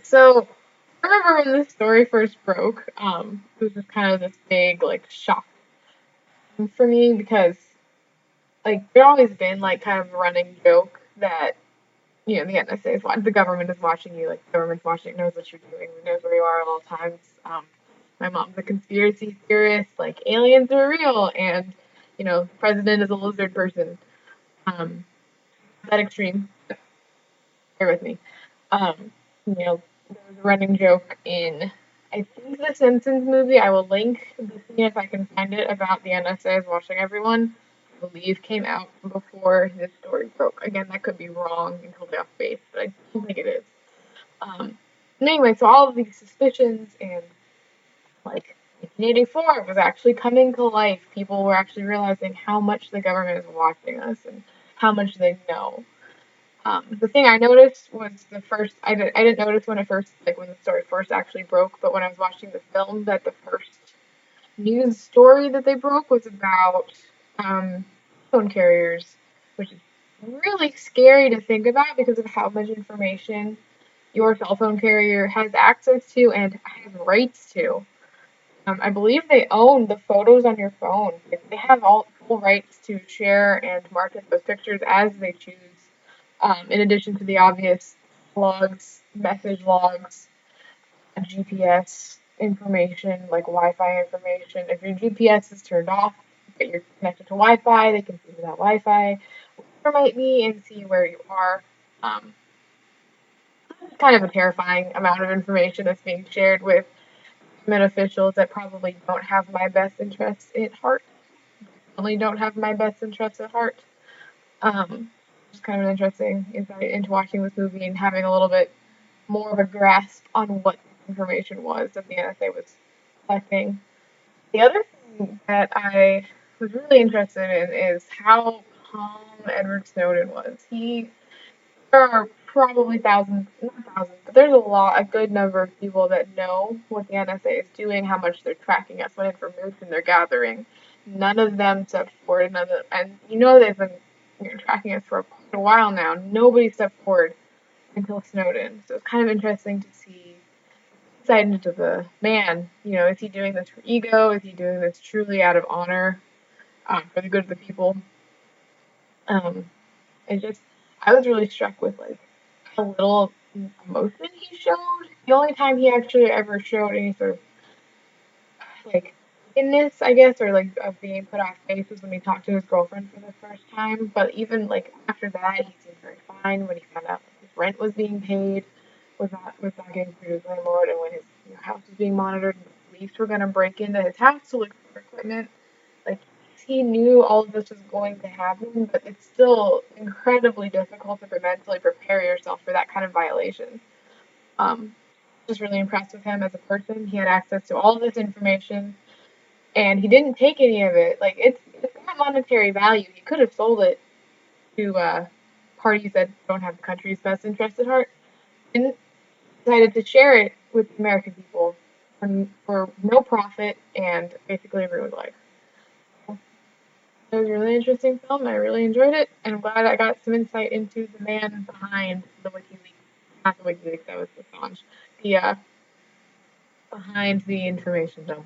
So I remember when this story first broke, it was just kind of this big like shock for me because like there's always been like kind of a running joke that the NSA is watching, the government is watching you, like the government's watching, knows what you're doing, knows where you are at all times. My mom's a conspiracy theorist, like aliens are real, and the president is a lizard person. Um, that extreme. Bear with me. There was a running joke in, I think, the Simpsons movie. I will link the scene if I can find it about the NSA is watching everyone. I believe came out before this story broke. Again, that could be wrong and totally off base, but I don't think it is. Um, anyway, so all of these suspicions and like 1984 was actually coming to life. People were actually realizing how much the government is watching us and how much they know. The thing I noticed was the first. I didn't notice when it first, like when the story first actually broke, but when I was watching the film, that the first news story that they broke was about um, phone carriers, which is really scary to think about because of how much information your cell phone carrier has access to and has rights to. I believe they own the photos on your phone. They have all full rights to share and market those pictures as they choose. In addition to the obvious logs, message logs, GPS information, like Wi-Fi information. If your GPS is turned off, but you're connected to Wi-Fi, they can see where that Wi-Fi might be and see where you are. Um, Kind of a terrifying amount of information that's being shared with government officials that probably don't have my best interests at heart. Definitely don't have my best interests at heart. Just kind of an interesting insight into watching this movie and having a little bit more of a grasp on what this information was that the NSA was collecting. The other thing that I was really interested in is how calm Edward Snowden was. There are probably thousands, not thousands, but there's a good number of people that know what the NSA is doing, how much they're tracking us, what information they're gathering. None of them stepped forward, and they've been tracking us for quite a while now. Nobody stepped forward until Snowden. So it's kind of interesting to see insight into the man. Is he doing this for ego? Is he doing this truly out of honor, for the good of the people? Um, it just, I was really struck with like how little emotion he showed. The only time he actually ever showed any sort of like inness, I guess, or like of being put off face was when he talked to his girlfriend for the first time. But even like after that, he seemed very fine when he found out his rent was being paid, was not getting through his landlord, and when his house was being monitored, and the police were going to break into his house to look for equipment. Like he knew all of this was going to happen, but it's still incredibly difficult to mentally prepare yourself for that kind of violation. Um, just really impressed with him as a person. He had access to all of this information, and he didn't take any of it. Like it's got monetary value. He could have sold it to parties that don't have the country's best interest at heart, and decided to share it with the American people for no profit and basically ruined life. It was a really interesting film. I really enjoyed it, and I'm glad I got some insight into the man behind the WikiLeaks. Not the WikiLeaks, that was Assange. The behind the information dump.